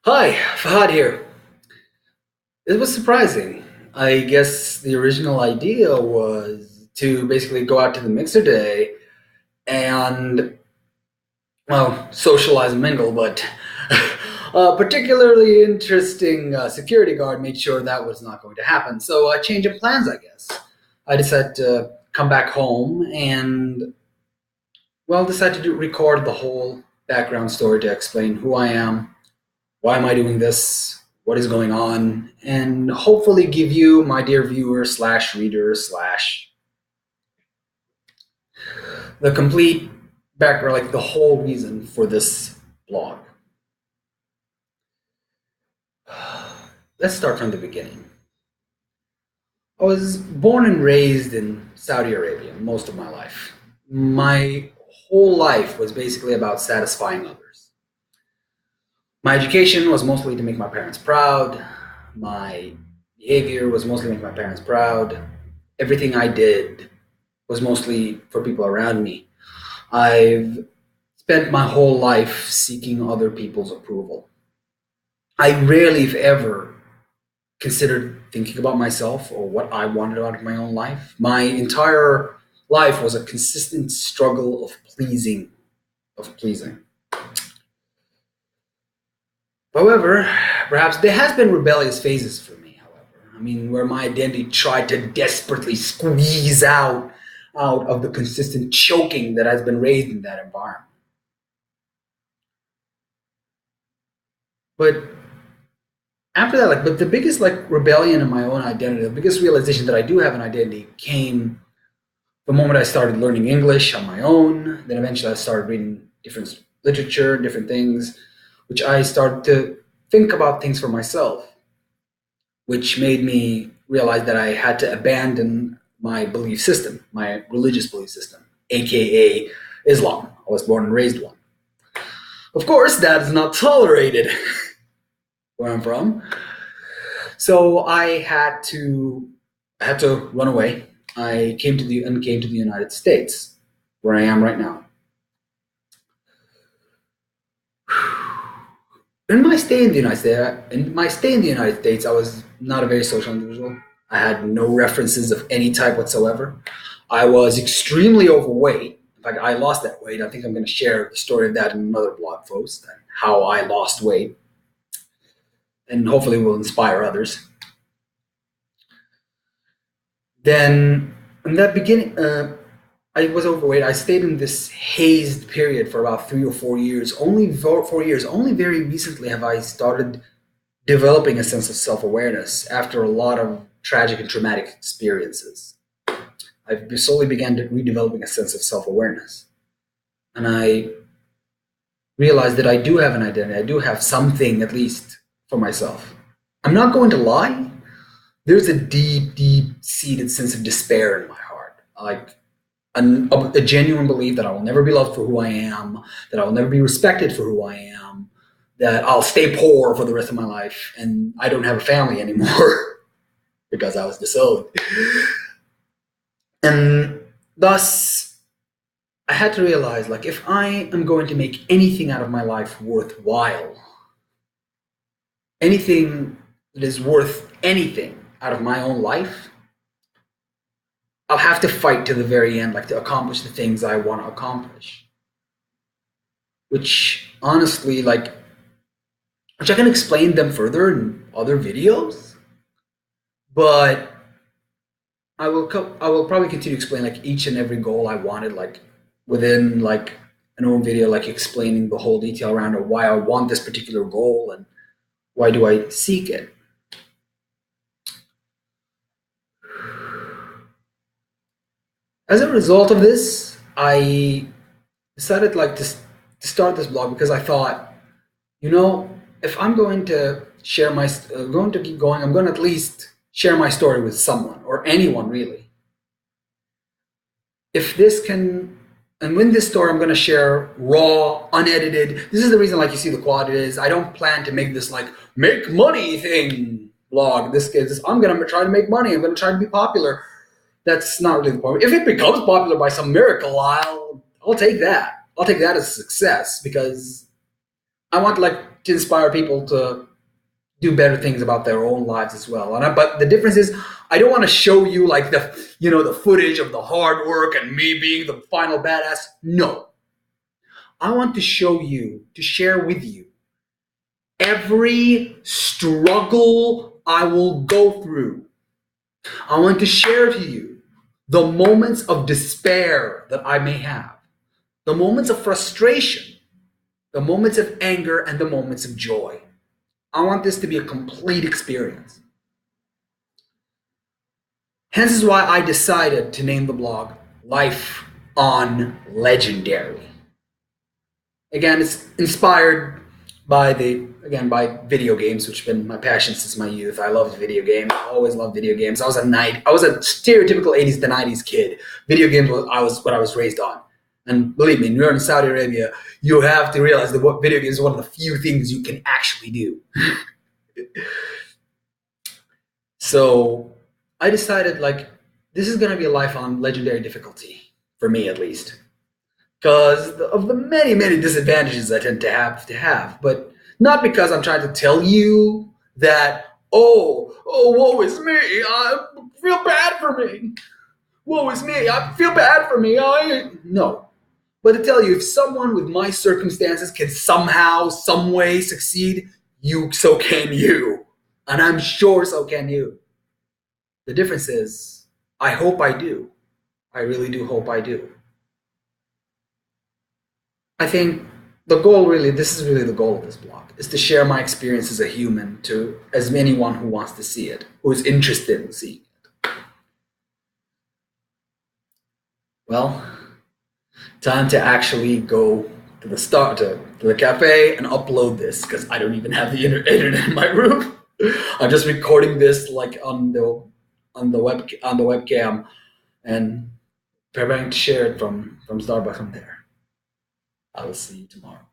Hi, Fahad here. It was surprising. I guess the original idea was to basically go out to the mixer day and, well, socialize and mingle, but a particularly interesting security guard made sure that was not going to happen. So, a change of plans, I guess. I decided to come back home and, well, decided to record the whole background story to explain who I am, why am I doing this, what is going on, and hopefully give you, my dear viewer slash reader slash, the complete background, like the whole reason for this blog. Let's start from the beginning. I was born and raised in Saudi Arabia most of my life. My whole life was basically about satisfying others. My education was mostly to make my parents proud. My behavior was mostly to make my parents proud. Everything I did was mostly for people around me. I've spent my whole life seeking other people's approval. I rarely, if ever, considered thinking about myself or what I wanted out of my own life. My entire life was a consistent struggle of pleasing, of pleasing. However, perhaps there has been rebellious phases for me, however. I mean, where my identity tried to desperately squeeze out of the consistent choking that has been raised in that environment. But after that, but the biggest rebellion in my own identity, the biggest realization that I do have an identity came the moment I started learning English on my own. Then eventually I started reading different literature, different things, which I started to think about things for myself, which made me realize that I had to abandon my belief system, my religious belief system, aka Islam. I was born and raised one. Of course, that is not tolerated where I'm from. So I had to run away. I came to the United States, where I am right now. In my stay in the United States, I was not a very social individual. I had no references of any type whatsoever. I was extremely overweight. In fact, I lost that weight. I think I'm going to share the story of that in another blog post, and how I lost weight, and hopefully will inspire others. Then, in that beginning, I was overweight. I stayed in this hazed period for about 3 or 4 years. Only 4 years. Only very recently have I started developing a sense of self awareness after a lot of tragic and traumatic experiences. I've slowly began to redeveloping a sense of self awareness. And I realized that I do have an identity. I do have something, at least, for myself. I'm not going to lie. There's a deep, deep seated sense of despair in my heart. Like a genuine belief that I will never be loved for who I am, that I will never be respected for who I am, that I'll stay poor for the rest of my life, and I don't have a family anymore because I was disowned. And thus, I had to realize, like, if I am going to make anything out of my life worthwhile, anything that is worth anything out of my own life, I'll have to fight to the very end, like to accomplish the things I want to accomplish. Which honestly, which I can explain them further in other videos, but I will probably continue to explain like each and every goal I wanted, like within like an own video, like explaining the whole detail around it, why I want this particular goal and why do I seek it. As a result of this, I decided to start this blog because I thought, you know, if I'm going to going to keep going, I'm going to at least share my story with someone or anyone really. If this can, and when this story I'm going to share raw, unedited. This is the reason, like you see, the quality is. I don't plan to make this like make money thing blog. This is I'm going to try to make money. I'm going to try to be popular. That's not really the point. If it becomes popular by some miracle, I'll take that. I'll take that as a success because I want like to inspire people to do better things about their own lives as well. But the difference is, I don't want to show you like the footage of the hard work and me being the final badass. No, I want to show you, to share with you every struggle I will go through. I want to share to you the moments of despair that I may have, the moments of frustration, the moments of anger, and the moments of joy. I want this to be a complete experience. Hence is why I decided to name the blog Life on Legendary. Again, it's inspired by by video games, which have been my passion since my youth. I loved video games. I always loved video games. I was a stereotypical 80s to 90s kid. Video games was what I was raised on. And believe me, when you're in Saudi Arabia, you have to realize that what video games is one of the few things you can actually do. So I decided like this is gonna be a life on legendary difficulty for me at least, because of the many disadvantages I tend to have, but not because I'm trying to tell you that woe is me, I feel bad for me, woe is me, I feel bad for me. I No, but to tell you if someone with my circumstances can somehow, some way succeed, so can you, and I'm sure so can you. The difference is, I hope I do. I really do hope I do. I think this is really the goal of this blog, is to share my experience as a human to as anyone who wants to see it, who is interested in seeing it. Well, time to actually go to the cafe and upload this because I don't even have the internet in my room. I'm just recording this like on the webcam and preparing to share it from Starbucks from there. I will see you tomorrow.